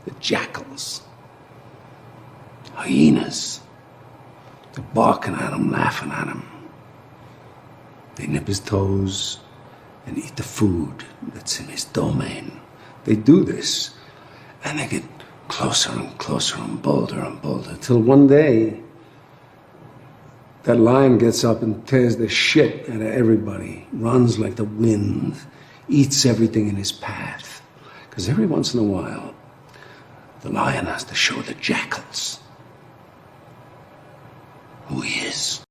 The jackals. Hyenas. They're barking at him, laughing at him. They nip his toes and eat the food that's in his domain. They do this, and they get closer and closer and bolder, till one day, that lion gets up and tears the shit out of everybody, runs like the wind, eats everything in his path. Because every once in a while, the lion has to show the jackals who he is.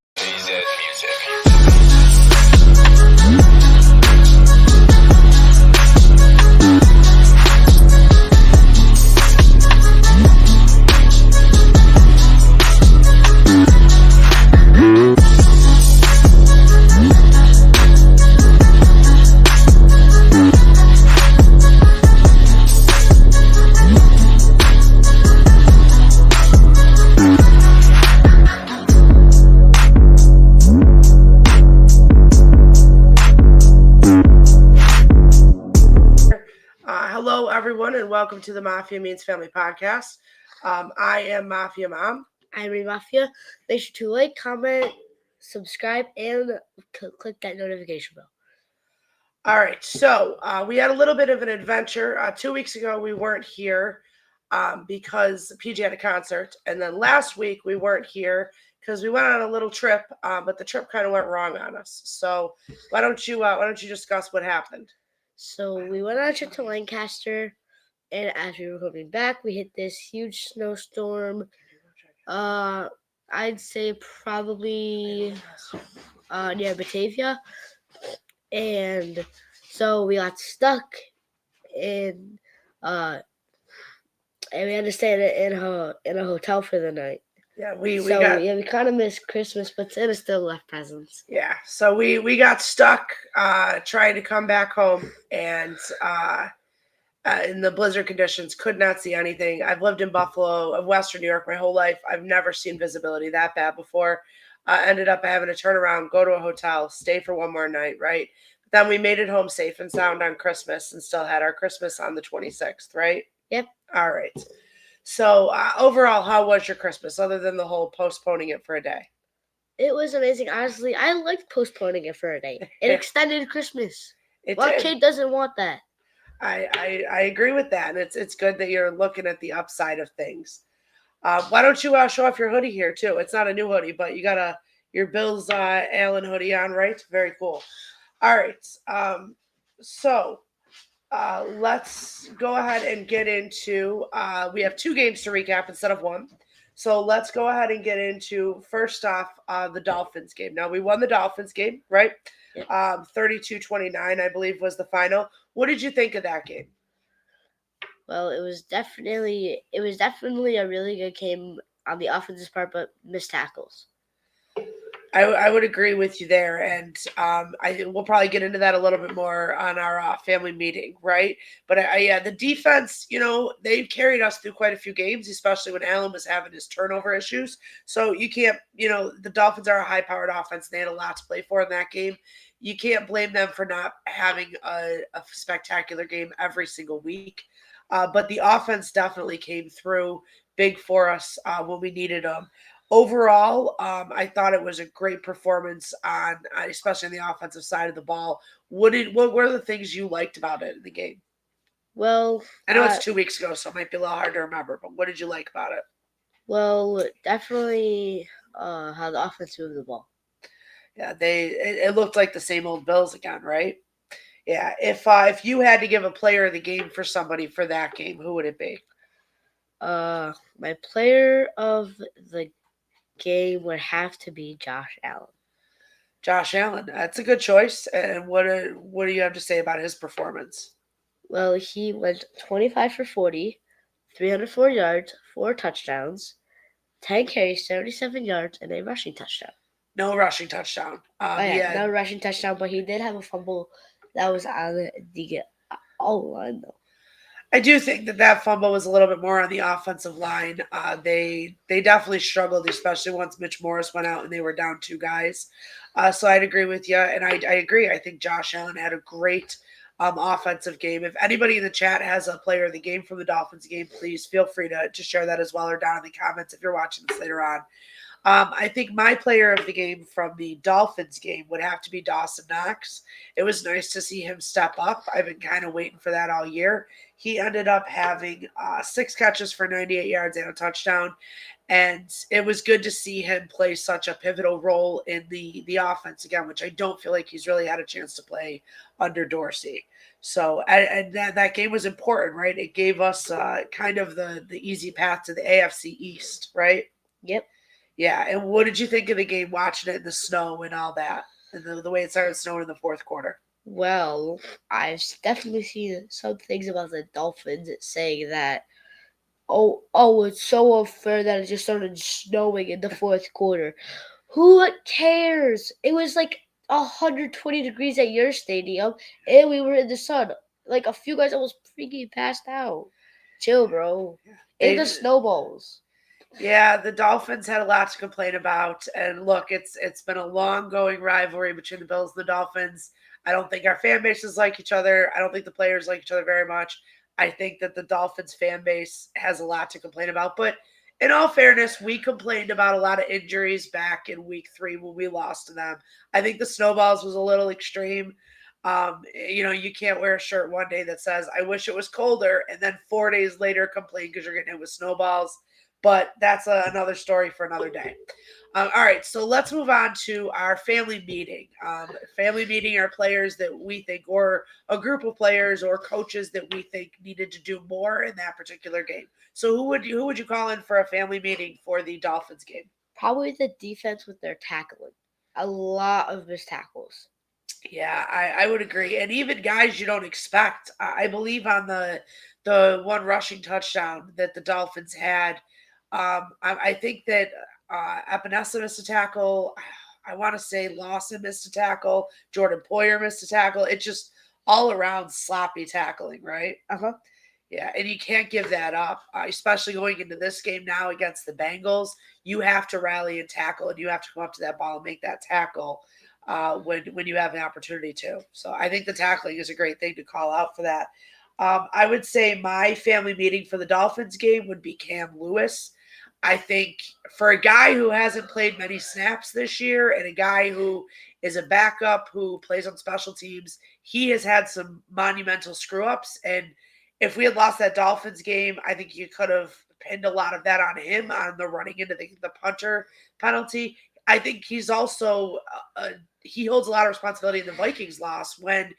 Everyone, and welcome to the Mafia Means Family podcast. I am Mafia Mom. I'm Mafia. Make sure to like, comment, subscribe, and click that notification bell. All right, so we had a little bit of an adventure. 2 weeks ago, we weren't here because PJ had a concert, and then last week we weren't here because we went on a little trip, but the trip kind of went wrong on us. So why don't you discuss what happened? So we went on a trip to Lancaster, and as we were coming back, we hit this huge snowstorm. I'd say probably near Batavia, and so we got stuck in, and we had to stay in a hotel for the night. Yeah, we kind of missed Christmas, but Santa still left presents. Yeah, so we got stuck trying to come back home, and in the blizzard conditions, could not see anything. I've lived in Buffalo, Western New York, my whole life. I've never seen visibility that bad before. Ended up having to turn around, go to a hotel, stay for one more night, right? Then we made it home safe and sound on Christmas, and still had our Christmas on the 26th, right? Yep. All right. So overall, how was your Christmas, other than the whole postponing it for a day? It was amazing. Honestly, I liked postponing it for a day. It extended Christmas. What kid doesn't want that? I agree with that, and it's good that you're looking at the upside of things. Why don't you show off your hoodie here too? It's not a new hoodie, but you got your Bills Allen hoodie on, right? Very cool. All right. So let's go ahead and get into. We have 2 games to recap instead of 1. So let's go ahead and get into, first off, the Dolphins game. Now, we won the Dolphins game, right? 32-29, I believe, was the final. What did you think of that game? Well, it was definitely a really good game on the offensive part, but missed tackles. I would agree with you there, and we'll probably get into that a little bit more on our family meeting, right? But the defense, they've carried us through quite a few games, especially when Allen was having his turnover issues. So you can't, the Dolphins are a high-powered offense. They had a lot to play for in that game. You can't blame them for not having a spectacular game every single week. But the offense definitely came through big for us when we needed them. Overall, I thought it was a great performance especially on the offensive side of the ball. What were the things you liked about it in the game? Well, I know it's 2 weeks ago, so it might be a little hard to remember, but what did you like about it? Well, definitely how the offense moved the ball. Yeah, it looked like the same old Bills again, right? Yeah, if you had to give a player of the game for somebody for that game, who would it be? My player of the game would have to be Josh Allen. Josh Allen, that's a good choice. And what do you have to say about his performance? Well, he went 25 for 40, 304 yards, 4 touchdowns, 10 carries, 77 yards, and a rushing touchdown. No rushing touchdown. No rushing touchdown, but he did have a fumble that was on the all line, though. I do think that fumble was a little bit more on the offensive line. They definitely struggled, especially once Mitch Morris went out and they were down 2 guys. So I'd agree with you, and I agree. I think Josh Allen had a great offensive game. If anybody in the chat has a player of the game from the Dolphins game, please feel free to share that as well, or down in the comments if you're watching this later on. I think my player of the game from the Dolphins game would have to be Dawson Knox. It was nice to see him step up. I've been kind of waiting for that all year. He ended up having 6 catches for 98 yards and a touchdown. And it was good to see him play such a pivotal role in the offense again, which I don't feel like he's really had a chance to play under Dorsey. So, and that game was important, right? It gave us kind of the easy path to the AFC East, right? Yep. Yeah, and what did you think of the game, watching it in the snow and all that, and the way it started snowing in the fourth quarter? Well, I've definitely seen some things about the Dolphins saying that, it's so unfair that it just started snowing in the fourth quarter. Who cares? It was like 120 degrees at your stadium, and we were in the sun. Like, a few guys almost freaking passed out. Chill, bro. In the snowballs. Yeah, the Dolphins had a lot to complain about, and look, it's been a long going rivalry between the Bills and the Dolphins. I don't think our fan bases like each other. I don't think the players like each other very much. I think that the Dolphins fan base has a lot to complain about, but in all fairness, we complained about a lot of injuries back in week 3 when we lost to them. I think the snowballs was a little extreme. You can't wear a shirt one day that says "I wish it was colder," and then 4 days later complain because you're getting hit with snowballs. But that's another story for another day. All right, so let's move on to our family meeting. Family meeting are players that we think, or a group of players or coaches that we think needed to do more in that particular game. So who would you call in for a family meeting for the Dolphins game? Probably the defense with their tackling. A lot of missed tackles. Yeah, I would agree. And even guys you don't expect. I believe on the one rushing touchdown that the Dolphins had, I think that Epinesa missed a tackle. I want to say Lawson missed a tackle. Jordan Poyer missed a tackle. It's just all around sloppy tackling, right? Uh-huh. Yeah, and you can't give that up, especially going into this game now against the Bengals. You have to rally and tackle, and you have to come up to that ball and make that tackle when you have an opportunity to. So I think the tackling is a great thing to call out for that. I would say my family meeting for the Dolphins game would be Cam Lewis. I think for a guy who hasn't played many snaps this year and a guy who is a backup who plays on special teams, he has had some monumental screw ups. And if we had lost that Dolphins game, I think you could have pinned a lot of that on him on the running into the punter penalty. I think he's also he holds a lot of responsibility in the Vikings loss when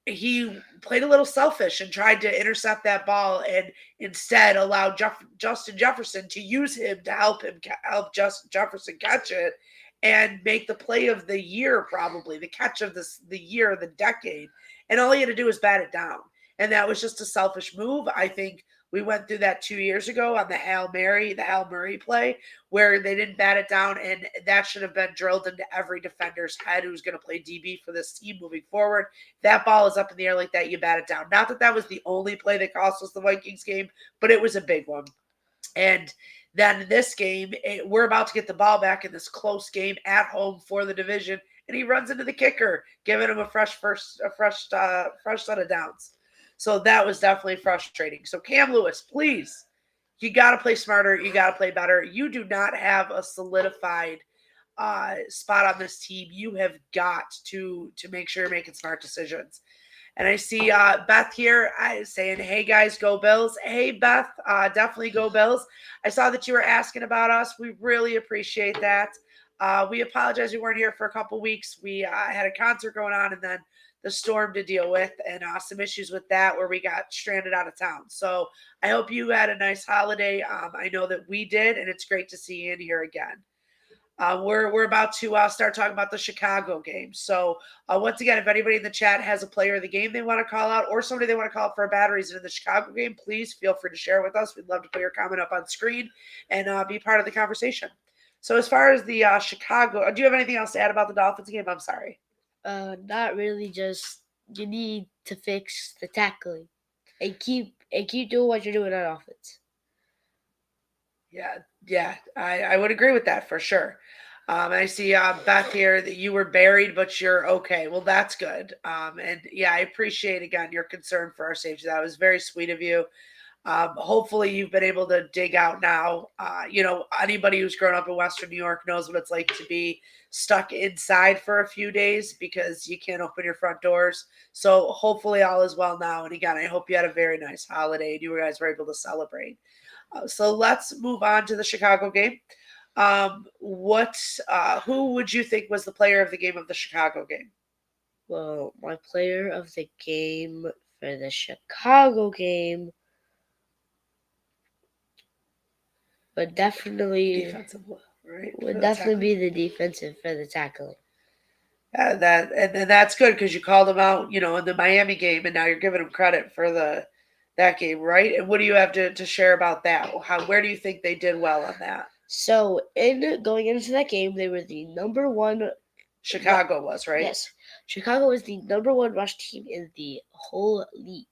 he played a little selfish and tried to intercept that ball and instead allowed Justin Jefferson to use him to help Justin Jefferson catch it and make the play of the year, probably the catch of the year, the decade. And all he had to do was bat it down. And that was just a selfish move. I think we went through that 2 years ago on the Hail Murray play, where they didn't bat it down, and that should have been drilled into every defender's head who's going to play DB for this team moving forward. That ball is up in the air like that, you bat it down. Not that that was the only play that cost us the Vikings game, but it was a big one. And then in this game, we're about to get the ball back in this close game at home for the division, and he runs into the kicker, giving him a fresh set of downs. So that was definitely frustrating. So Cam Lewis, please, you got to play smarter. You got to play better. You do not have a solidified spot on this team. You have got to make sure you're making smart decisions. And I see Beth here saying, hey, guys, go Bills. Hey, Beth, definitely go Bills. I saw that you were asking about us. We really appreciate that. We apologize we weren't here for a couple weeks. We had a concert going on and then the storm to deal with and some issues with that where we got stranded out of town. So I hope you had a nice holiday. I know that we did, and it's great to see you in here again. We're about to start talking about the Chicago game. So once again, if anybody in the chat has a player of the game they want to call out or somebody they want to call out for a bad reason in the Chicago game, please feel free to share with us. We'd love to put your comment up on screen and be part of the conversation. So as far as the Chicago, do you have anything else to add about the Dolphins game? I'm sorry. Not really. Just you need to fix the tackling and keep doing what you're doing on offense. Yeah, I would agree with that for sure. I see Beth here that you were buried, but you're okay. Well, that's good. And yeah, I appreciate again your concern for our safety. That was very sweet of you. Hopefully, you've been able to dig out now. Anybody who's grown up in Western New York knows what it's like to be stuck inside for a few days because you can't open your front doors. So hopefully, all is well now. And again, I hope you had a very nice holiday and you guys were able to celebrate. So let's move on to the Chicago game. Who would you think was the player of the game of the Chicago game? Well, my player of the game for the Chicago game would definitely Defensive, right? would definitely be the defensive for the tackling. And that's good because you called him out, in the Miami game, and now you're giving him credit for that game, right? And what do you have to share about that? Where do you think they did well on that? So, in going into that game, they were the number one. Chicago was, right? Yes, Chicago was the number one rush team in the whole league,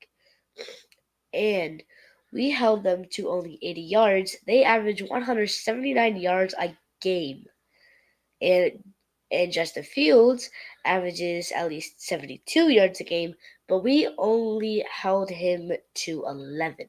and we held them to only 80 yards. They averaged 179 yards a game, and Justin Fields averages at least 72 yards a game, but we only held him to 11.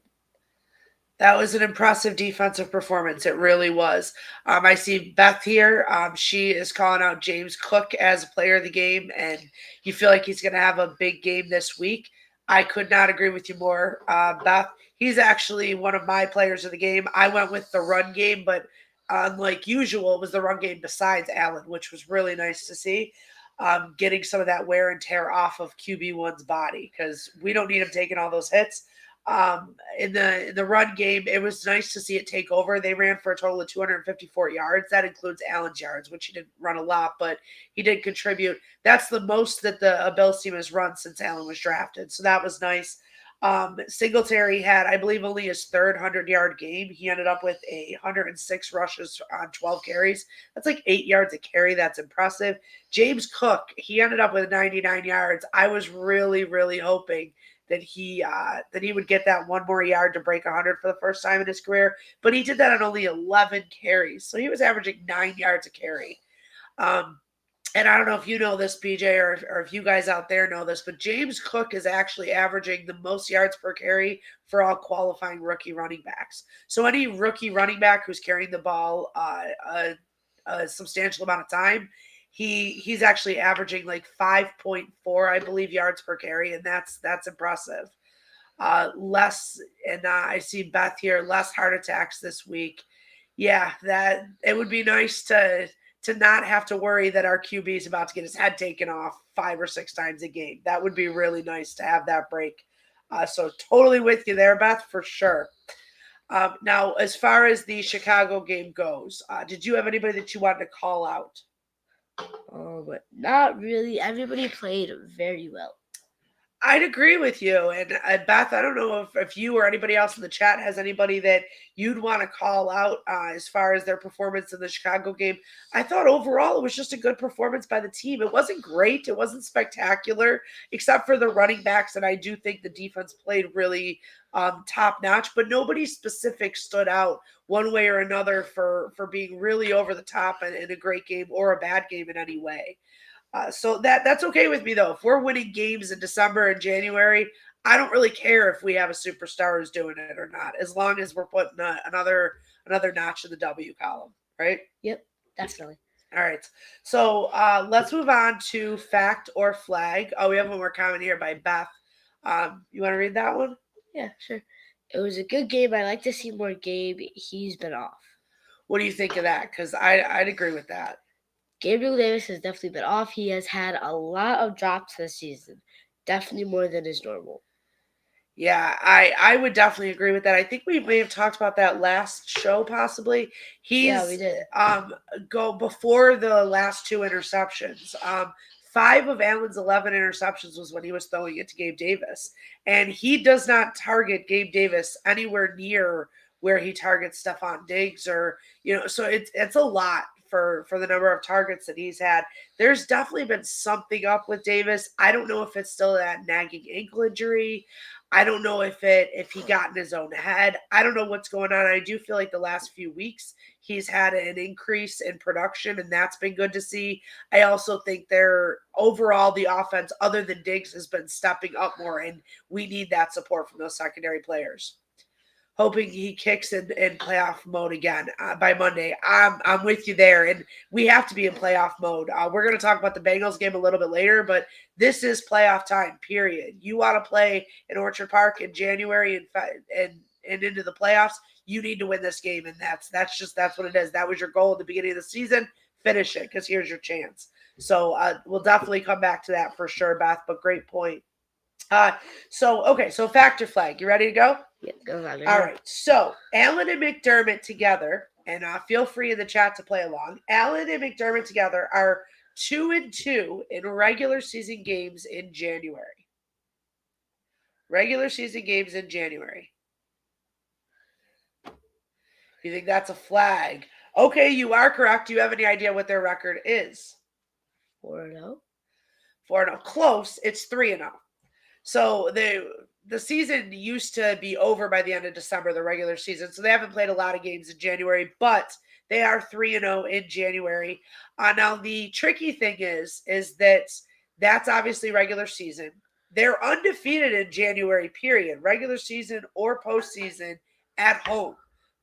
That was an impressive defensive performance. It really was. I see Beth here. She is calling out James Cook as a player of the game, and you feel like he's going to have a big game this week. I could not agree with you more, Beth. He's actually one of my players of the game. I went with the run game, but unlike usual, it was the run game besides Allen, which was really nice to see. Getting some of that wear and tear off of QB1's body because we don't need him taking all those hits. In the run game, it was nice to see it take over. They ran for a total of 254 yards. That includes Allen's yards, which he didn't run a lot, but he did contribute. That's the most that the Bills team has run since Allen was drafted. So that was nice. Singletary had, I believe, only his third 100-yard game. He ended up with 106 rushes on 12 carries. That's like 8 yards a carry. That's impressive. James Cook, he ended up with 99 yards. I was really, really hoping that he would get that one more yard to break 100 for the first time in his career, but he did that on only 11 carries, so he was averaging 9 yards a carry. And I don't know if you know this, BJ, or if you guys out there know this, but James Cook is actually averaging the most yards per carry for all qualifying rookie running backs. So any rookie running back who's carrying the ball a substantial amount of time, he's actually averaging like 5.4, I believe, yards per carry, and that's impressive. I see Beth here, less heart attacks this week. Yeah, that it would be nice to not have to worry that our QB is about to get his head taken off 5 or 6 times a game. That would be really nice to have that break. So totally with you there, Beth, for sure. Now, as far as the Chicago game goes, did you have anybody that you wanted to call out? Not really. Everybody played very well. I'd agree with you. And Beth, I don't know if you or anybody else in the chat has anybody that you'd want to call out as far as their performance in the Chicago game. I thought overall it was just a good performance by the team. It wasn't great. It wasn't spectacular, except for the running backs. And I do think the defense played really top notch, but nobody specific stood out one way or another for being really over the top and in a great game or a bad game in any way. So that's okay with me, though. If we're winning games in December and January, I don't really care if we have a superstar who's doing it or not, as long as we're putting another notch in the W column, right? Yep, definitely. All right. So let's move on to fact or flag. Oh, we have one more comment here by Beth. You want to read that one? Yeah, sure. It was a good game. I like to see more Gabe. He's been off. What do you think of that? Because I'd agree with that. Gabriel Davis has definitely been off. He has had a lot of drops this season, definitely more than is normal. Yeah, I would definitely agree with that. I think we may have talked about that last show, possibly. Yeah, we did. Go before the last 2 interceptions. 5 of Allen's 11 interceptions was when he was throwing it to Gabe Davis, and he does not target Gabe Davis anywhere near where he targets Stephon Diggs, or so it's a lot for the number of targets that he's had. There's definitely been something up with Davis. I don't know if it's still that nagging ankle injury. I don't know if he got in his own head. I don't know what's going on. I do feel like the last few weeks he's had an increase in production, and that's been good to see. I also think they're overall the offense, other than Diggs, has been stepping up more, and we need that support from those secondary players. Hoping he kicks in playoff mode again by Monday. I'm with you there, and we have to be in playoff mode. We're going to talk about the Bengals game a little bit later, but this is playoff time. Period. You want to play in Orchard Park in January and into the playoffs. You need to win this game, and that's what it is. That was your goal at the beginning of the season. Finish it, because here's your chance. So we'll definitely come back to that for sure, Beth. But great point. So factor flag. You ready to go? Yeah, go on. All right. So Allen and McDermott together, and feel free in the chat to play along. Allen and McDermott together are 2-2 in regular season games in January. Regular season games in January. You think that's a flag? Okay, you are correct. Do you have any idea what their record is? 4-0. 4-0. Close. It's 3-0. So the season used to be over by the end of December, the regular season. So they haven't played a lot of games in January, but they are 3-0 in January. Now the tricky thing is that that's obviously regular season. They're undefeated in January, period, regular season or postseason at home.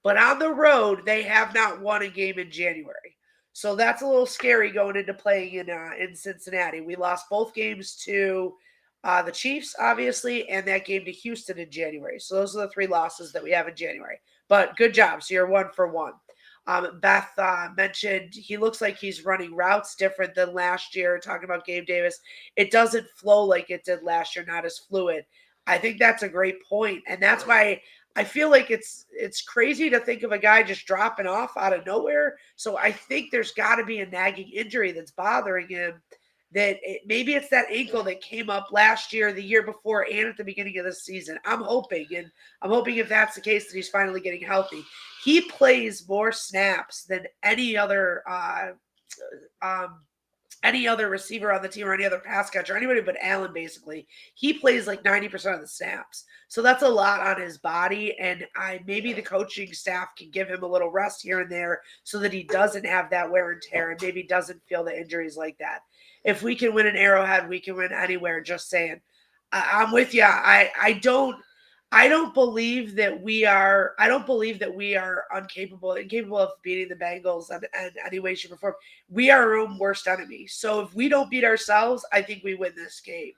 But on the road, they have not won a game in January. So that's a little scary going into playing in Cincinnati. We lost both games to the Chiefs, obviously, and that game to Houston in January. So those are the 3 losses that we have in January. But good job. So you're 1 for 1. Beth mentioned he looks like he's running routes different than last year, talking about Gabe Davis. It doesn't flow like it did last year, not as fluid. I think that's a great point, and that's why I feel like it's crazy to think of a guy just dropping off out of nowhere. So I think there's got to be a nagging injury that's bothering him. Maybe it's that ankle that came up last year, the year before, and at the beginning of the season. I'm hoping if that's the case that he's finally getting healthy. He plays more snaps than any other receiver on the team or any other pass catcher, anybody but Allen, basically. He plays like 90% of the snaps. So that's a lot on his body, and maybe the coaching staff can give him a little rest here and there so that he doesn't have that wear and tear and maybe doesn't feel the injuries like that. If we can win an Arrowhead, we can win anywhere, just saying. I'm with you. I don't believe that we are incapable of beating the Bengals in any way, shape, or form. We are our own worst enemy. So if we don't beat ourselves, I think we win this game.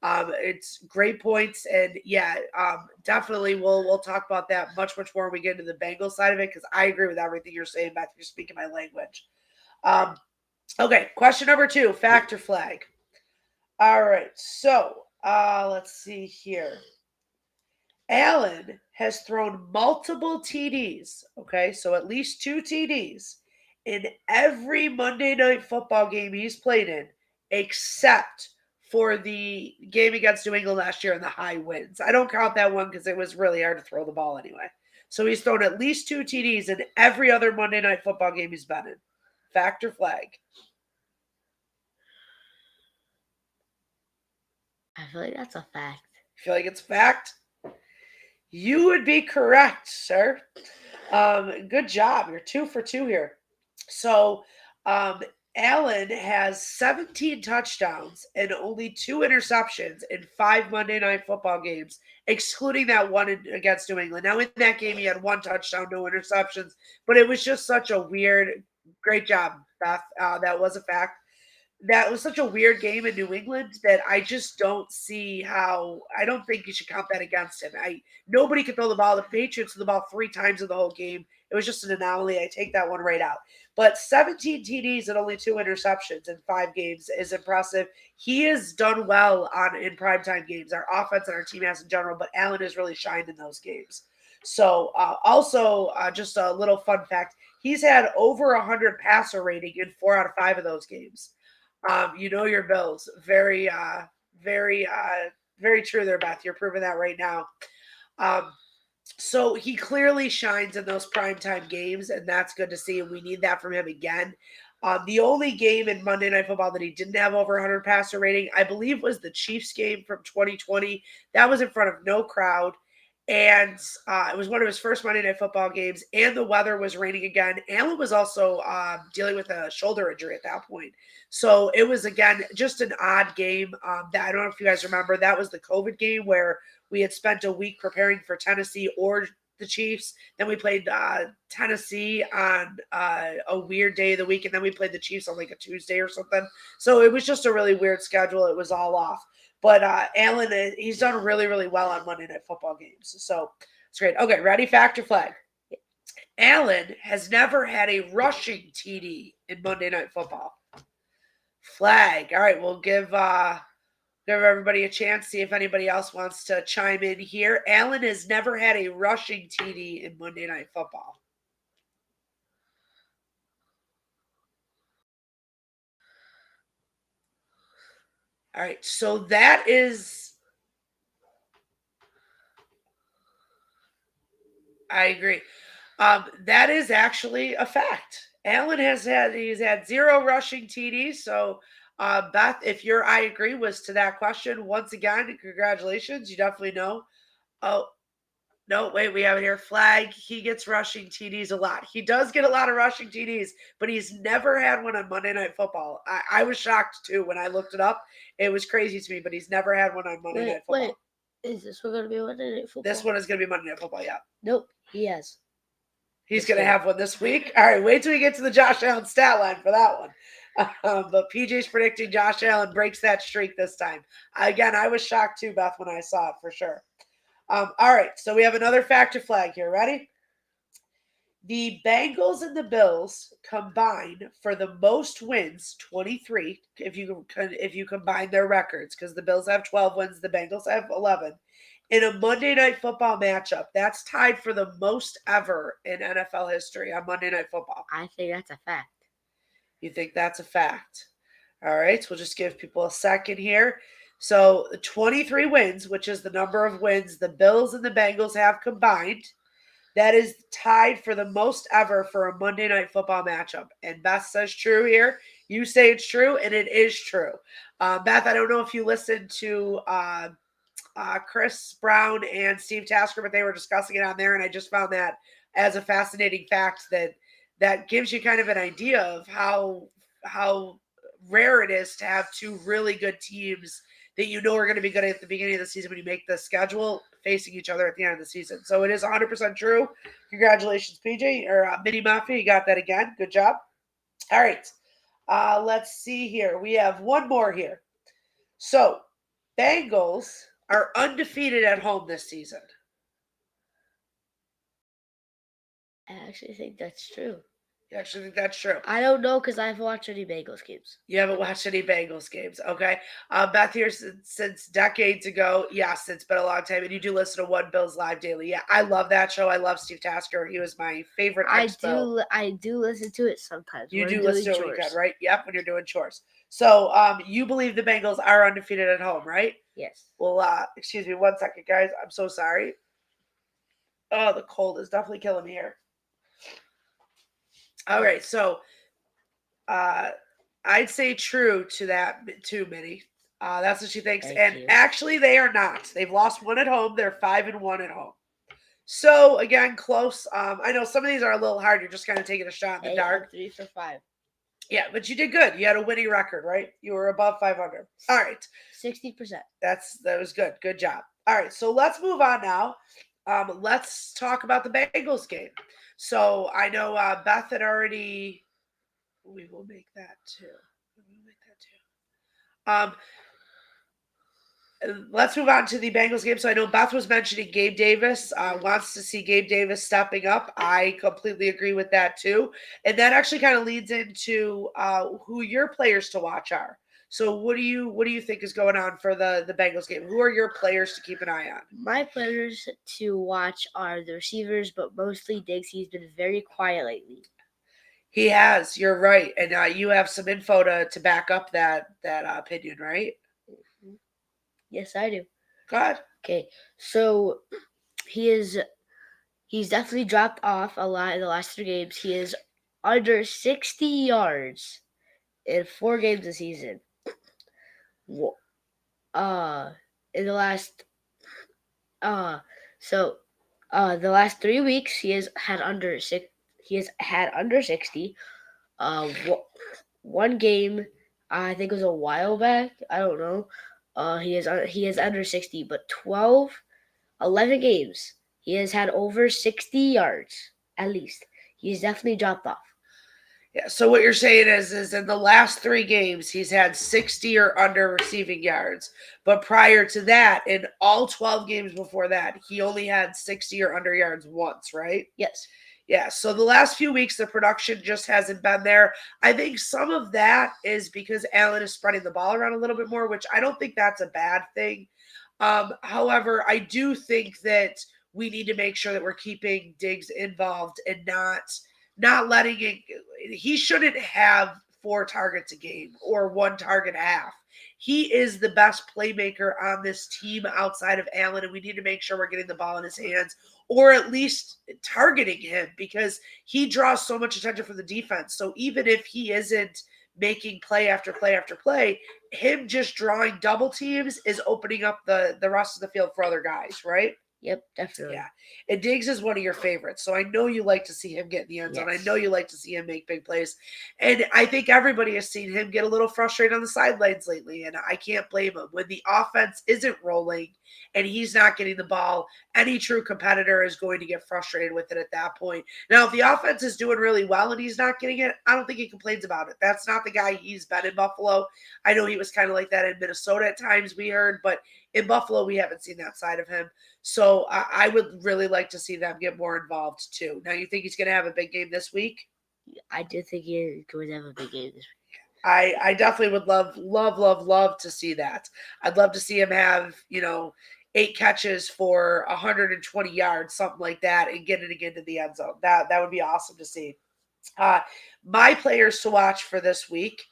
It's great points, and definitely we'll talk about that much more when we get into the Bengals side of it, because I agree with everything you're saying, Beth. You're speaking my language. Okay, question number 2, factor flag. All right, so let's see here. Allen has thrown multiple TDs, okay, so at least 2 TDs in every Monday Night Football game he's played in, except for the game against New England last year and the high winds. I don't count that one because it was really hard to throw the ball anyway. So he's thrown at least 2 TDs in every other Monday Night Football game he's been in. Factor flag. I feel like that's a fact. You feel like it's fact? You would be correct, sir. Good job. You're 2 for 2 here. So Allen has 17 touchdowns and only 2 interceptions in 5 Monday Night Football games, excluding that one against New England. Now, in that game, he had 1 touchdown, no interceptions, but it was just such a weird – great job, Beth. That was a fact. That was such a weird game in New England that I just don't see how – I don't think you should count that against him. Nobody could throw the ball. The Patriots threw the ball 3 times in the whole game. It was just an anomaly. I take that one right out. But 17 TDs and only 2 interceptions in 5 games is impressive. He has done well in primetime games, our offense and our team has in general, but Allen has really shined in those games. So also just a little fun fact, he's had over 100 passer rating in 4 out of 5 of those games. You know your Bills. Very true there, Beth. You're proving that right now. So he clearly shines in those primetime games, and that's good to see. And we need that from him again. The only game in Monday Night Football that he didn't have over 100 passer rating, I believe, was the Chiefs game from 2020. That was in front of no crowd. And it was one of his first Monday Night Football games, and the weather was raining again. Allen was also dealing with a shoulder injury at that point. So it was, again, just an odd game. That I don't know if you guys remember. That was the COVID game where we had spent a week preparing for Tennessee or the Chiefs. Then we played Tennessee on a weird day of the week, and then we played the Chiefs on like a Tuesday or something. So it was just a really weird schedule. It was all off. But Allen, he's done really, really well on Monday Night Football games. So it's great. Okay, ready? Fact or flag? Allen has never had a rushing TD in Monday Night Football. Flag. All right, we'll give everybody a chance, see if anybody else wants to chime in here. Allen has never had a rushing TD in Monday Night Football. All right, so that is... I agree. That is actually a fact. Allen he's had 0 rushing TDs. So Beth, if your I agree was to that question, once again, congratulations. You definitely know. Oh, no, wait, we have it here. Flag. He gets rushing TDs a lot. He does get a lot of rushing TDs, but he's never had one on Monday Night Football. I was shocked too when I looked it up. It was crazy to me, but he's never had one on Monday Night Football. Wait. Is this one going to be Monday Night Football? This one is going to be Monday Night Football, yeah. Nope, he has. He's going to have one this week. All right, wait till we get to the Josh Allen stat line for that one. But PJ's predicting Josh Allen breaks that streak this time. Again, I was shocked too, Beth, when I saw it for sure. All right, so we have another factor flag here. Ready? The Bengals and the Bills combine for the most wins, 23, if you combine their records, because the Bills have 12 wins, the Bengals have 11. In a Monday Night Football matchup, that's tied for the most ever in NFL history on Monday Night Football. I think that's a fact. You think that's a fact? All right, so we'll just give people a second here. So 23 wins, which is the number of wins the Bills and the Bengals have combined. That is tied for the most ever for a Monday Night Football matchup. And Beth says true here. You say it's true, and it is true. Beth, I don't know if you listened to Chris Brown and Steve Tasker, but they were discussing it on there, and I just found that as a fascinating fact that gives you kind of an idea of how rare it is to have two really good teams that you know are going to be good at the beginning of the season when you make the schedule facing each other at the end of the season. So it is 100% true. Congratulations, PJ, or Mini Mafia. You got that again. Good job. All right. Let's see here. We have one more here. So Bengals are undefeated at home this season. I actually think that's true. You actually think that's true? I don't know because I haven't watched any Bengals games. You haven't watched any Bengals games, okay? Beth here since decades ago. Yes, it's been a long time, and you do listen to One Bills Live Daily. Yeah, I love that show. I love Steve Tasker. He was my favorite. I do listen to it sometimes. You do listen to it when you can, right? Yep, when you're doing chores. So, you believe the Bengals are undefeated at home, right? Yes. Well, excuse me one second, guys. I'm so sorry. Oh, the cold is definitely killing me here. All right, so I'd say true to that too, Minnie. That's what she thinks. Thank you. Actually, they are not. They've lost one at home. They're 5-1 at home. So again, close. I know some of these are a little hard. You're just kind of taking a shot in the dark. 3 for 5. Yeah, but you did good. You had a winning record, right? You were above 500. All right. 60%. That was good. Good job. All right, so let's move on now. Let's talk about the Bengals game. So I know Beth had already. We will make that too. Let's move on to the Bengals game. So I know Beth was mentioning Gabe Davis, wants to see Gabe Davis stepping up. I completely agree with that too. And that actually kind of leads into who your players to watch are. So what do you think is going on for the Bengals game? Who are your players to keep an eye on? My players to watch are the receivers, but mostly Diggs. He's been very quiet lately. He has. You're right, and you have some info to back up that opinion, right? Yes, I do. Go ahead. Okay, so he is He's definitely dropped off a lot in the last 3 games. He is under 60 yards in 4 games this season. In the last so the last 3 weeks he has had under 60. One game, I think it was a while back. I don't know. He is under 60, but 11 games he has had over 60 yards at least. He's definitely dropped off. Yeah, so what you're saying is in the last 3 games, he's had 60 or under receiving yards. But prior to that, in all 12 games before that, he only had 60 or under yards once, right? Yes. Yeah, so the last few weeks, the production just hasn't been there. I think some of that is because Allen is spreading the ball around a little bit more, which I don't think that's a bad thing. However, I do think that we need to make sure that we're keeping Diggs involved and not letting it. He shouldn't have 4 targets a game or 1 target a half. He is the best playmaker on this team outside of Allen, and we need to make sure we're getting the ball in his hands or at least targeting him because he draws so much attention from the defense. So even if he isn't making play after play after play, him just drawing double teams is opening up the rest of the field for other guys, right? Yep, definitely. Yeah. And Diggs is one of your favorites. So I know you like to see him get in the end zone. Yes. I know you like to see him make big plays. And I think everybody has seen him get a little frustrated on the sidelines lately. And I can't blame him. When the offense isn't rolling and he's not getting the ball, any true competitor is going to get frustrated with it at that point. Now, if the offense is doing really well and he's not getting it, I don't think he complains about it. That's not the guy he's been in Buffalo. I know he was kind of like that in Minnesota at times, we heard, but in Buffalo, we haven't seen that side of him. So I would really like to see them get more involved too. Now, you think he's going to have a big game this week? I do think he's going to have a big game this week. I definitely would love to see that. I'd love to see him have, 8 catches for 120 yards, something like that, and get it again to the end zone. That would be awesome to see. My players to watch for this week,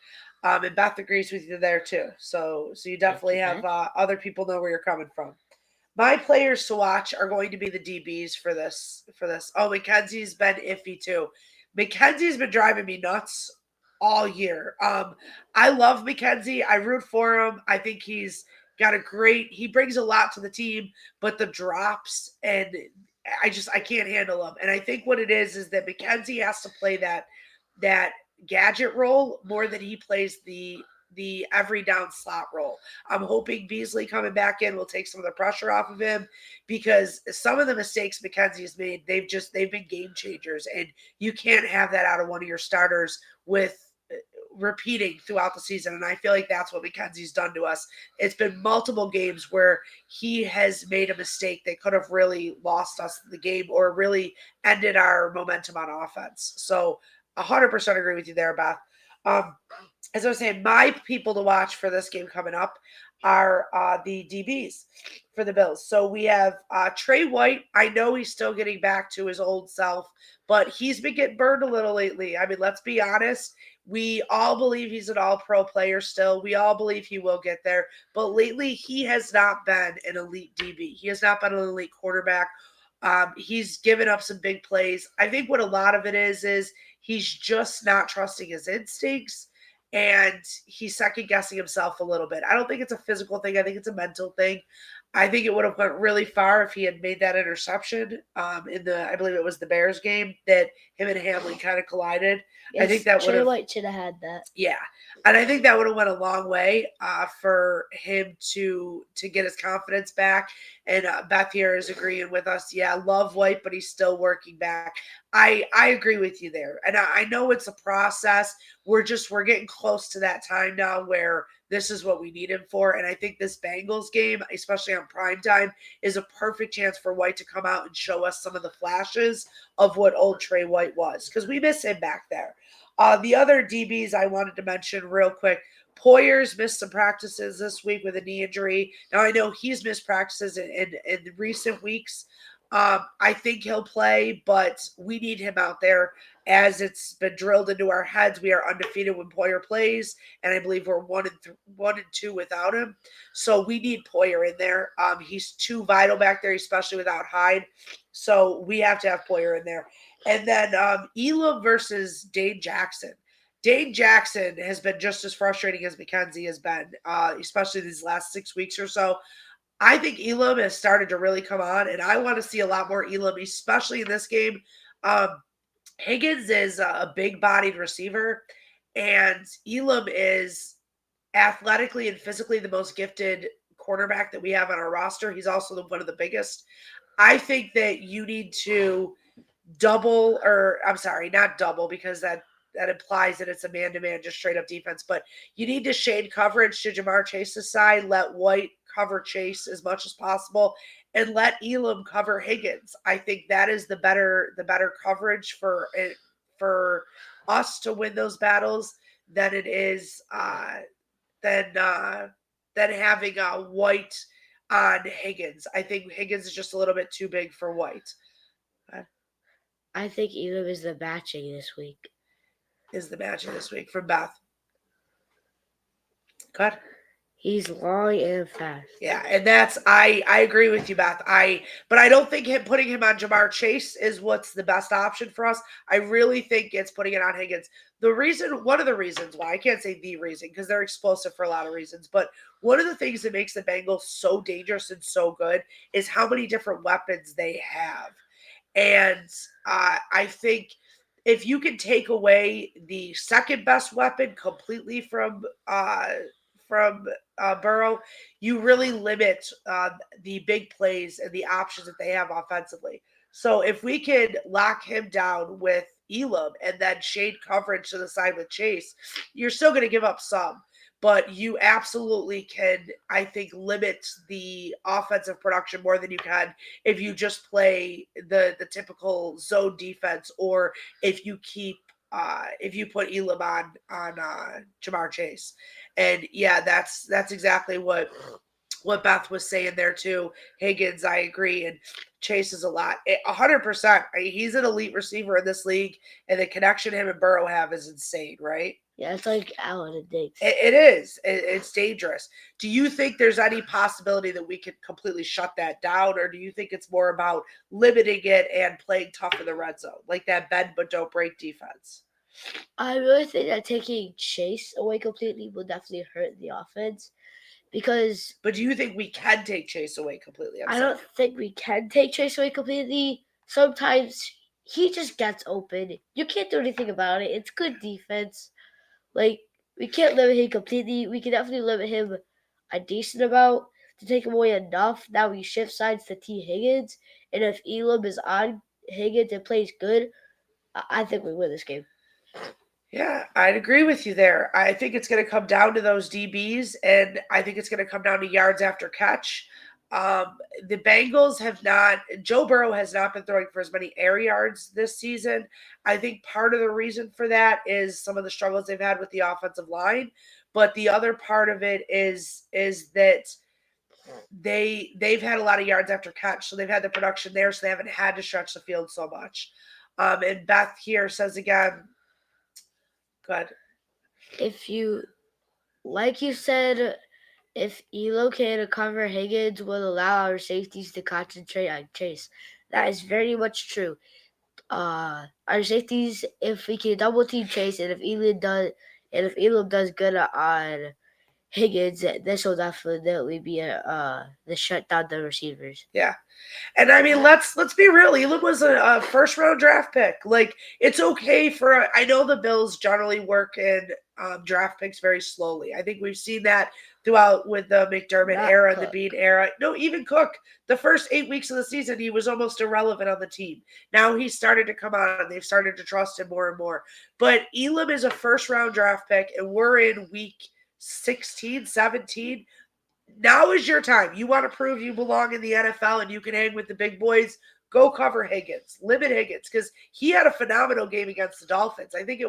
and Beth agrees with you there too. So you definitely have other people know where you're coming from. My players to watch are going to be the DBs for this. Oh, McKenzie's been iffy too. McKenzie's been driving me nuts all year. I love McKenzie. I root for him. I think he's got he brings a lot to the team, but the drops and I can't handle him. And I think what it is that McKenzie has to play that gadget role more than he plays the every down slot role. I'm hoping Beasley coming back in will take some of the pressure off of him because some of the mistakes McKenzie has made, they've been game changers, and you can't have that out of one of your starters with repeating throughout the season. And I feel like that's what McKenzie's done to us. It's been multiple games where he has made a mistake that could have really lost us the game or really ended our momentum on offense. So 100% agree with you there, Beth. As I was saying, my people to watch for this game coming up are the DBs for the Bills. So we have Trey White. I know he's still getting back to his old self, but he's been getting burned a little lately. I mean, let's be honest. We all believe he's an all-pro player still. We all believe he will get there. But lately, he has not been an elite DB. He has not been an elite quarterback. He's given up some big plays. I think what a lot of it is he's just not trusting his instincts. And he's second guessing himself a little bit. I don't think it's a physical thing. I think it's a mental thing. I think it would have went really far if he had made that interception in I believe it was the Bears game that him and Hamlin kind of collided. Yes, I think that would have. White should have had that. Yeah, and I think that would have went a long way for him to get his confidence back. And Beth here is agreeing with us. Yeah, love White, but he's still working back. I agree with you there, and I know it's a process. We're getting close to that time now where this is what we need him for. And I think this Bengals game, especially on prime time, is a perfect chance for White to come out and show us some of the flashes of what old Trey White was, because we miss him back there. The other DBs I wanted to mention real quick, Poyer's missed some practices this week with a knee injury. Now, I know he's missed practices in recent weeks. I think he'll play, but we need him out there. As it's been drilled into our heads, we are undefeated when Poyer plays, and I believe we're 1-2 without him. So we need Poyer in there. He's too vital back there, especially without Hyde. So we have to have Poyer in there. And then Elam versus Dane Jackson. Dane Jackson has been just as frustrating as McKenzie has been, especially these last 6 weeks or so. I think Elam has started to really come on, and I want to see a lot more Elam, especially in this game. Higgins is a big-bodied receiver, and Elam is athletically and physically the most gifted cornerback that we have on our roster. He's also one of the biggest. I think that you need to double, or I'm sorry, not double, because that implies that it's a man-to-man, just straight up defense. But you need to shade coverage to Jamar Chase's side, let White cover Chase as much as possible, and let Elam cover Higgins. I think that is the better coverage for us to win those battles than it is than having White on Higgins. I think Higgins is just a little bit too big for White. I think Elam is the matching this week. Is the matching this week from Beth. Good. He's long and fast. Yeah, and that's I agree with you, Beth. But I don't think putting him on Jamar Chase is what's the best option for us. I really think it's putting it on Higgins. One of the reasons why, I can't say the reason because they're explosive for a lot of reasons, but one of the things that makes the Bengals so dangerous and so good is how many different weapons they have. And I think if you can take away the second best weapon completely from Burrow, you really limit the big plays and the options that they have offensively. So if we could lock him down with Elam and then shade coverage to the side with Chase, you're still going to give up some. But you absolutely can, I think, limit the offensive production more than you can if you just play the typical zone defense, or if you put Elam on Jamar Chase. And yeah, that's exactly what Beth was saying there too. Higgins, I agree, and Chase is a lot. 100%. He's an elite receiver in this league, and the connection him and Burrow have is insane, right? Yeah, it's like Allen and Diggs. It is. It's dangerous. Do you think there's any possibility that we could completely shut that down, or do you think it's more about limiting it and playing tough in the red zone, like that bend but don't break defense? I really think that taking Chase away completely will definitely hurt the offense because. But do you think we can take Chase away completely? I don't think we can take Chase away completely. Sometimes he just gets open. You can't do anything about it. It's good defense. Like, we can't limit him completely. We can definitely limit him a decent amount to take him away enough. Now we shift sides to T. Higgins. And if Elam is on Higgins and plays good, I think we win this game. Yeah, I'd agree with you there. I think it's going to come down to those DBs, and I think it's going to come down to yards after catch. The Bengals Joe Burrow has not been throwing for as many air yards this season. I think part of the reason for that is some of the struggles they've had with the offensive line. But the other part of it is that they've had a lot of yards after catch. So they've had the production there, so they haven't had to stretch the field so much. And Beth here says again, good. If you, like you said, if Elo can cover Higgins, will allow our safeties to concentrate on Chase. That is very much true. Our safeties, if we can double team Chase, and if Elam does good on Higgins, this will definitely be the shut down the receivers. Yeah. And I mean, let's be real. Elam was a first round draft pick. Like, it's okay I know the Bills generally work in draft picks very slowly. I think we've seen that throughout with the McDermott era and the Bean era. No, even Cook, the first 8 weeks of the season, he was almost irrelevant on the team. Now he's started to come on, and they've started to trust him more and more. But Elam is a first round draft pick, and we're in week 16, 17. Now is your time. You want to prove you belong in the NFL and you can hang with the big boys, go cover Higgins. Limit Higgins, because he had a phenomenal game against the Dolphins. I think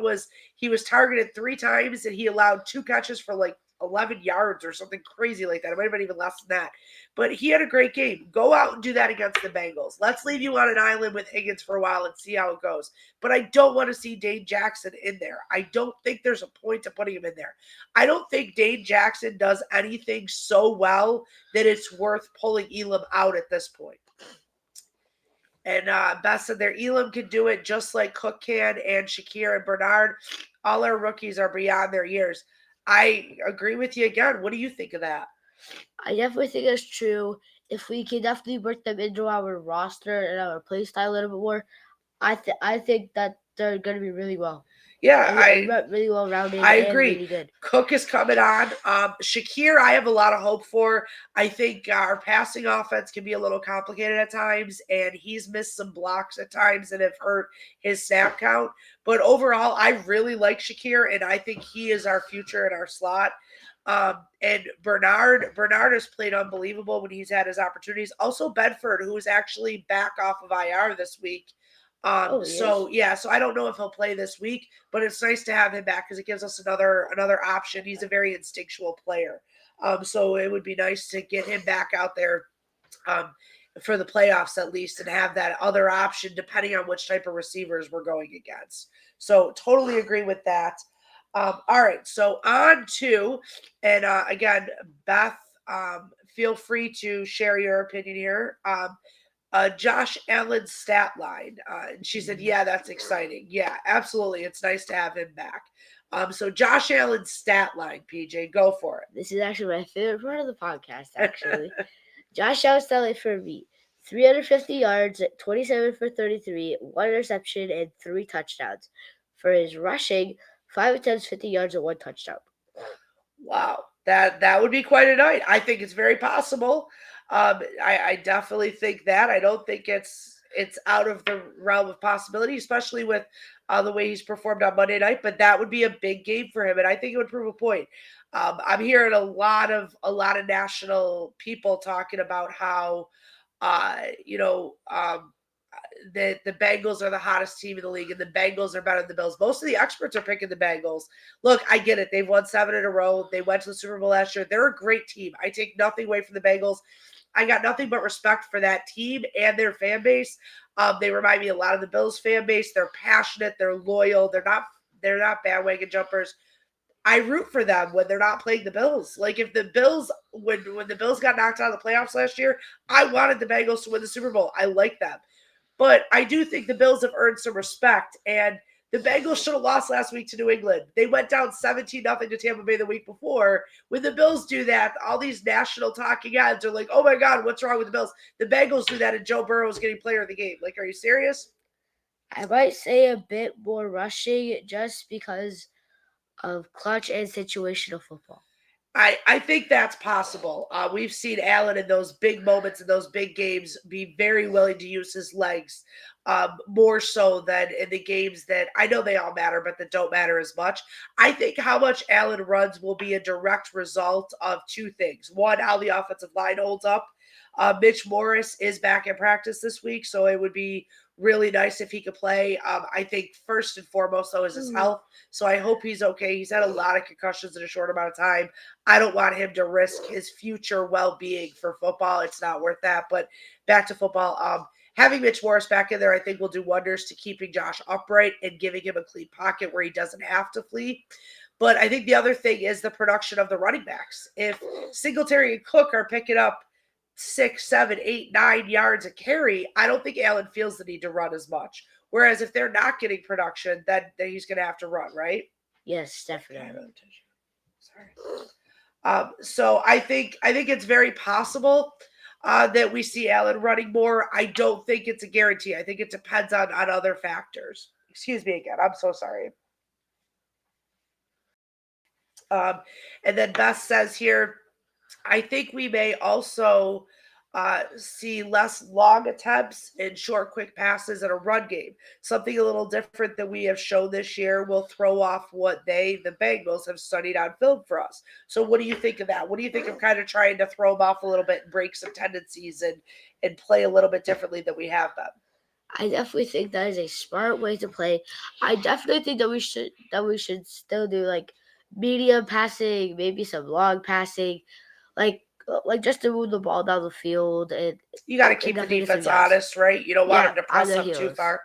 he was targeted 3 times and he allowed 2 catches for like 11 yards or something crazy like that. It might have been even less than that. But he had a great game. Go out and do that against the Bengals. Let's leave you on an island with Higgins for a while and see how it goes. But I don't want to see Dane Jackson in there. I don't think there's a point to putting him in there. I don't think Dane Jackson does anything so well that it's worth pulling Elam out at this point. And Beth said there, Elam can do it just like Cook can, and Shakir and Bernard. All our rookies are beyond their years. I agree with you again. What do you think of that? I definitely think that's true. If we can definitely work them into our roster and our play style a little bit more, I think that they're going to be really well. Yeah, really well rounded. I agree. And really good. Cook is coming on. Shakir, I have a lot of hope for. I think our passing offense can be a little complicated at times, and he's missed some blocks at times that have hurt his snap count. But overall, I really like Shakir, and I think he is our future in our slot. And Bernard has played unbelievable when he's had his opportunities. Also, Bedford, who is actually back off of IR this week. So I don't know if he'll play this week, but it's nice to have him back because it gives us another option. He's a very instinctual player. So it would be nice to get him back out there for the playoffs at least and have that other option depending on which type of receivers we're going against. So totally agree with that. All right, so on to, and again, Beth, feel free to share your opinion here. Josh Allen's stat line. And she said, yeah, that's exciting. Yeah, absolutely. It's nice to have him back. So Josh Allen's stat line, PJ, go for it. This is actually my favorite part of the podcast, actually. Josh Allen's stat line for me, 350 yards, 27 for 33, 1 interception, and 3 touchdowns. For his rushing, 5 attempts, 50 yards, and 1 touchdown. Wow, that would be quite a night. I think it's very possible. I definitely think that. I don't think it's out of the realm of possibility, especially with the way he's performed on Monday night. But that would be a big game for him, and I think it would prove a point. I'm hearing a lot of national people talking about how, that the Bengals are the hottest team in the league, and the Bengals are better than the Bills. Most of the experts are picking the Bengals. Look, I get it. They've won 7 in a row. They went to the Super Bowl last year. They're a great team. I take nothing away from the Bengals. I got nothing but respect for that team and their fan base. They remind me a lot of the Bills fan base. They're passionate. They're loyal. They're not bandwagon jumpers. I root for them when they're not playing the Bills. Like if the Bills, when the Bills got knocked out of the playoffs last year, I wanted the Bengals to win the Super Bowl. I like them. But I do think the Bills have earned some respect, and the Bengals should have lost last week to New England. They went down 17-0 to Tampa Bay the week before. When the Bills do that, all these national talking heads are like, oh my God, what's wrong with the Bills? The Bengals do that, and Joe Burrow is getting player of the game. Like, are you serious? I might say a bit more rushing just because of clutch and situational football. I think that's possible. We've seen Allen in those big moments, in those big games, be very willing to use his legs more so than in the games that I know they all matter, but that don't matter as much. I think how much Allen runs will be a direct result of 2 things. One, how the offensive line holds up. Mitch Morris is back in practice this week, so it would be really nice if he could play. I think first and foremost, though, is his health. So I hope he's okay. He's had a lot of concussions in a short amount of time. I don't want him to risk his future well-being for football. It's not worth that. But back to football. Having Mitch Morris back in there, I think will do wonders to keeping Josh upright and giving him a clean pocket where he doesn't have to flee. But I think the other thing is the production of the running backs. If Singletary and Cook are picking up 6, 7, 8, 9 yards a carry, I don't think Allen feels the need to run as much. Whereas if they're not getting production, then he's going to have to run, right? Yes, definitely. Sorry. So I think it's very possible that we see Allen running more. I don't think it's a guarantee. I think it depends on other factors. Excuse me again. I'm so sorry. And then Beth says here, I think we may also see less long attempts and short, quick passes in a run game. Something a little different that we have shown this year will throw off what the Bengals, have studied on film for us. So what do you think of that? What do you think of kind of trying to throw them off a little bit and break some tendencies and play a little bit differently than we have them? I definitely think that is a smart way to play. I definitely think that we should still do like medium passing, maybe some long passing, like just to move the ball down the field and You got to and keep the definitely get some defense yards. honest, right? You don't want Yeah, them to on press their up too heels. far.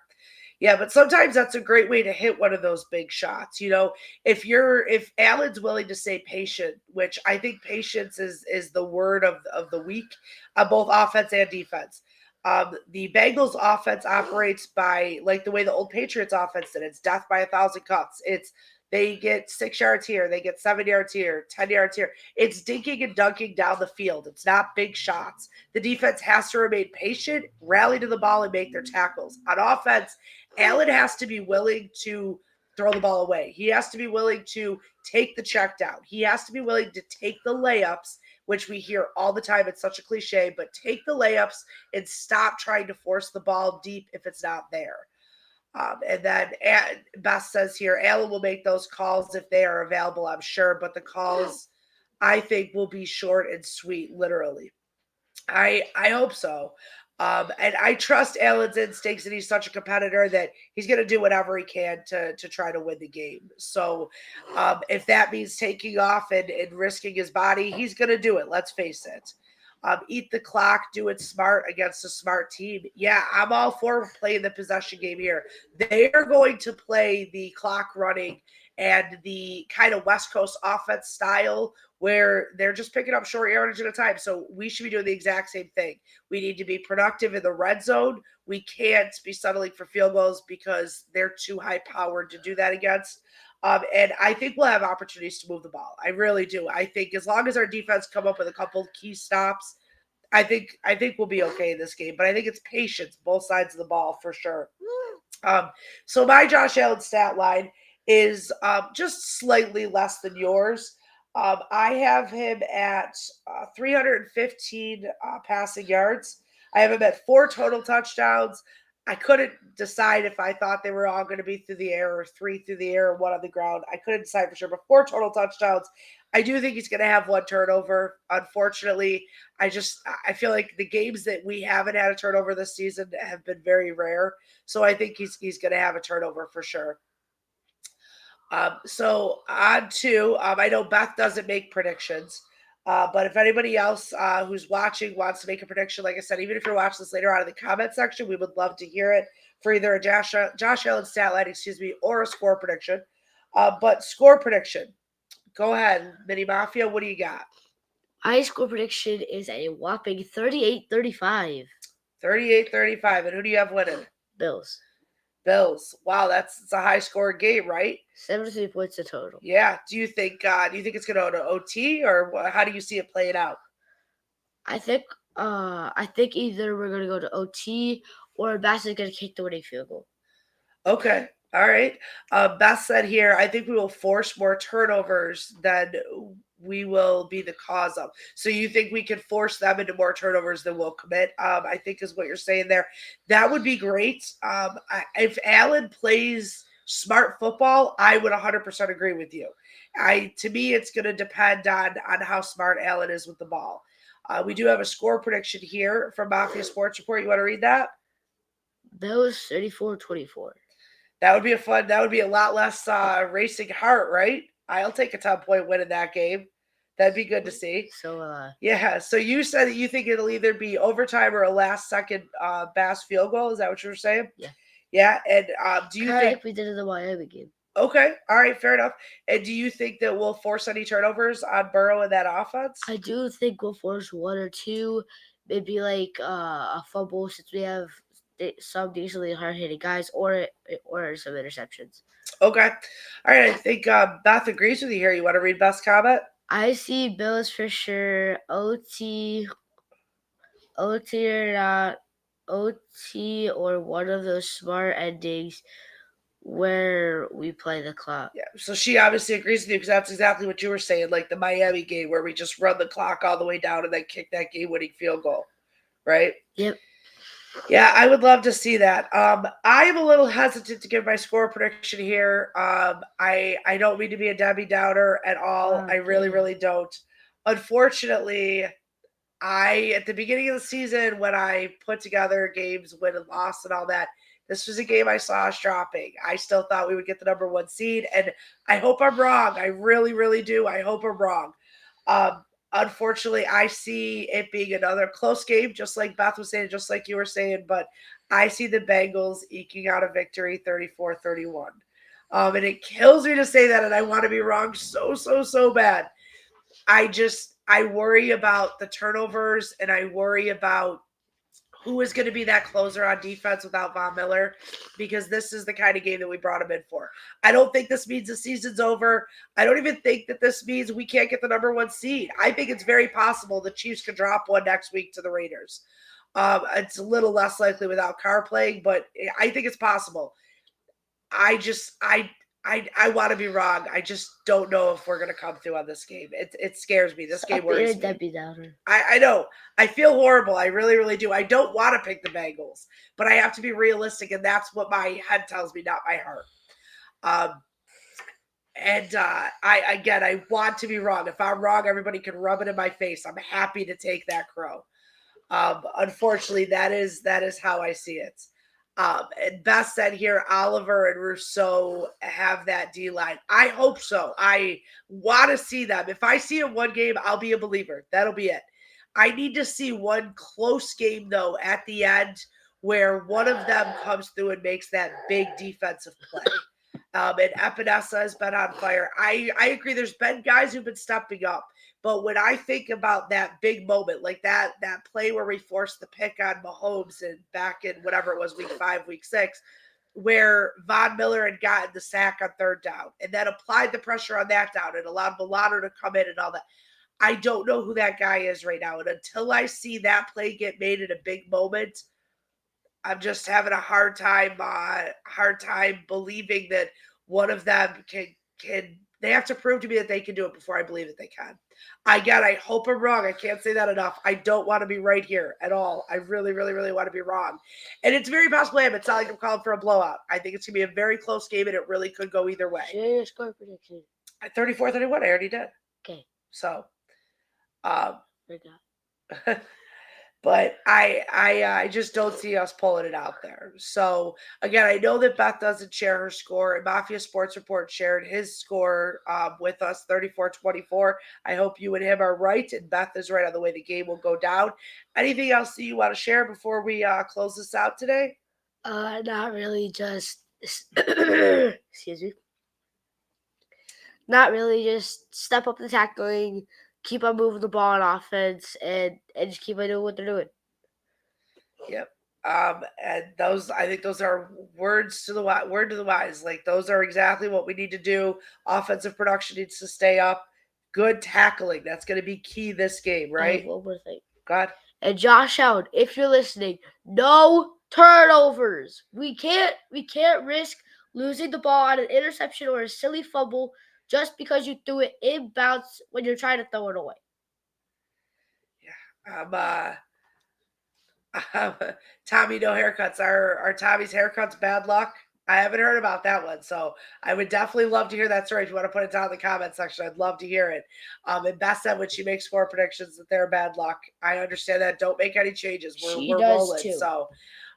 Yeah, but sometimes that's a great way to hit one of those big shots. If Allen's willing to stay patient, which I think patience is the word of the week on both offense and defense. The Bengals offense operates by like the way the old Patriots offense did. It's death by 1,000 cuts. It's they get 6 yards here, they get 7 yards here, 10 yards here. It's dinking and dunking down the field. It's not big shots. The defense has to remain patient, rally to the ball, and make their tackles. On offense, Allen has to be willing to throw the ball away. He has to be willing to take the check down. He has to be willing to take the layups, which we hear all the time. It's such a cliche, but take the layups and stop trying to force the ball deep if it's not there. And then Beth says here, Allen will make those calls if they are available, I'm sure, but the calls I think will be short and sweet, literally. I hope so. And I trust Allen's instincts, and he's such a competitor that he's going to do whatever he can to try to win the game. So if that means taking off and risking his body, he's going to do it. Let's face it. Eat the clock, do it smart against a smart team. Yeah, I'm all for playing the possession game here. They are going to play the clock running and the kind of West Coast offense style where they're just picking up short yardage at a time. So we should be doing the exact same thing. We need to be productive in the red zone. We can't be settling for field goals because they're too high powered to do that against. And I think we'll have opportunities to move the ball. I really do. I think as long as our defense come up with a couple key stops, I think we'll be okay in this game. But I think it's patience, both sides of the ball for sure. So my Josh Allen stat line is just slightly less than yours. I have him at 315 passing yards. I have him at 4 total touchdowns. I couldn't decide if I thought they were all going to be through the air or 3 through the air or 1 on the ground. I couldn't decide for sure, but 4 total touchdowns. I do think he's going to have 1 turnover. Unfortunately, I feel like the games that we haven't had a turnover this season have been very rare. So I think he's going to have a turnover for sure. So on to, I know Beth doesn't make predictions, but if anybody else who's watching wants to make a prediction, like I said, even if you're watching this later on in the comment section, we would love to hear it for either a Josh Allen stat line, or a score prediction. But score prediction, go ahead, Mini Mafia. What do you got? My score prediction is a whopping 38-35. 38-35. And who do you have winning? Bills. Wow, it's a high score game, right? 73 points in total. Yeah. Do you think it's going to go to OT, or how do you see it playing out? I think either we're gonna go to OT or Bass is gonna kick the winning field goal. Okay. All right. Beth said here, I think we will force more turnovers than we will be the cause of. So you think we can force them into more turnovers than we'll commit? I think is what you're saying there. That would be great. If Allen plays smart football, I would 100% agree with you. To me, it's going to depend on how smart Allen is with the ball. We do have a score prediction here from Mafia Sports Report. You want to read that? Bills 34-24. That would be a lot less racing heart, right? I'll take a 10-point win in that game. That'd be good to see. So, yeah. So you said that you think it'll either be overtime or a last-second Bass field goal. Is that what you were saying? Yeah. Yeah. And do you think like we did in the Miami game? Okay. All right. Fair enough. And do you think that we'll force any turnovers on Burrow in that offense? I do think we'll force 1 or 2, maybe like a fumble since we have some decently hard-hitting guys, or some interceptions. Okay. All right. I think Beth agrees with you here. You want to read Beth's comment? I see Bills for sure. OT or not. OT or one of those smart endings where we play the clock. Yeah. So she obviously agrees with you because that's exactly what you were saying, like the Miami game where we just run the clock all the way down and then kick that game-winning field goal, right? Yep. Yeah, I would love to see that. I am a little hesitant to give my score prediction here. I don't mean to be a Debbie Downer at all. I really, really don't. Unfortunately, at the beginning of the season when I put together games, win and loss and all that, This was a game I saw us dropping. I still thought we would get the number 1 seed, and I hope I'm wrong. I really, really do. I hope I'm wrong. Unfortunately, I see it being another close game, just like Beth was saying, just like you were saying, but I see the Bengals eking out a victory 34-31. And it kills me to say that, and I want to be wrong so bad. I worry about the turnovers, and I worry about who is going to be that closer on defense without Von Miller, because this is the kind of game that we brought him in for. I don't think this means the season's over. I don't even think that this means we can't get the number 1 seed. I think it's very possible the Chiefs could drop one next week to the Raiders. It's a little less likely without Carr playing, but I think it's possible. I want to be wrong. I just don't know if we're going to come through on this game. It scares me. This game worries me. Debbie Downer. I know. I feel horrible. I really, really do. I don't want to pick the Bengals, but I have to be realistic, and that's what my head tells me, not my heart. I want to be wrong. If I'm wrong, everybody can rub it in my face. I'm happy to take that crow. Unfortunately, that is how I see it. And Beth said here, Oliver and Rousseau have that D line. I hope so. I want to see them. If I see it one game, I'll be a believer. That'll be it. I need to see one close game, though, at the end where one of them comes through and makes that big defensive play. And Epinesa has been on fire. I agree. There's been guys who've been stepping up. But when I think about that big moment, like that play where we forced the pick on Mahomes and back in whatever it was, week 5, week 6, where Von Miller had gotten the sack on 3rd down and then applied the pressure on that down and allowed Milano to come in and all that. I don't know who that guy is right now. And until I see that play get made in a big moment, I'm just having a hard time believing that one of them can they have to prove to me that they can do it before I believe that they can. I hope I'm wrong. I can't say that enough. I don't want to be right here at all. I really, really, really want to be wrong. And it's very possible I am. It's not like I'm calling for a blowout. I think it's going to be a very close game, and it really could go either way. Share your score prediction. 34-31, I already did. Okay. So, Forgot. but I just don't see us pulling it out there. So, again, I know that Beth doesn't share her score. And Mafia Sports Report shared his score with us, 34-24. I hope you and him are right, and Beth is right on the way the game will go down. Anything else that you want to share before we close this out today? Not really, just excuse me. Not really, just step up the tackling, keep on moving the ball on offense, and just keep on doing what they're doing. Yep. And I think those are word to the wise. Like, those are exactly what we need to do. Offensive production needs to stay up. Good tackling. That's going to be key this game, right? One more thing. Go ahead. And Josh Allen, if you're listening, no turnovers. We can't risk losing the ball on an interception or a silly fumble just because you threw it inbounds when you're trying to throw it away. Yeah. Tommy, no haircuts. Are Tommy's haircuts bad luck? I haven't heard about that one. So I would definitely love to hear that story. If you want to put it down in the comment section, I'd love to hear it. And Beth said when she makes score predictions that they're bad luck. I understand that. Don't make any changes. We're rolling. Too. So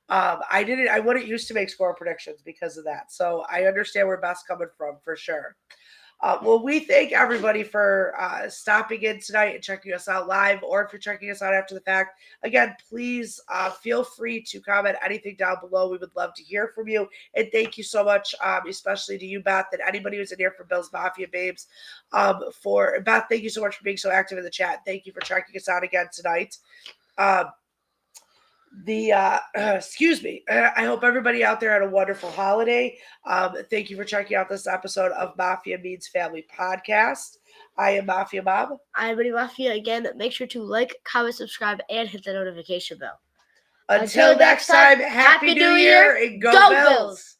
I wouldn't used to make score predictions because of that. So I understand where Beth's coming from for sure. Well, we thank everybody for stopping in tonight and checking us out live, or if you're checking us out after the fact. Again, please feel free to comment anything down below. We would love to hear from you. And thank you so much, especially to you, Beth, and anybody who's in here for Bill's Mafia Babes. Beth, thank you so much for being so active in the chat. Thank you for checking us out again tonight. Excuse me. I hope everybody out there had a wonderful holiday. Thank you for checking out this episode of Mafia Means Family podcast. I am Mafia Bob. I'm Mafia. Again, make sure to like, comment, subscribe, and hit the notification bell. Until next time, Happy New Year and go Bills.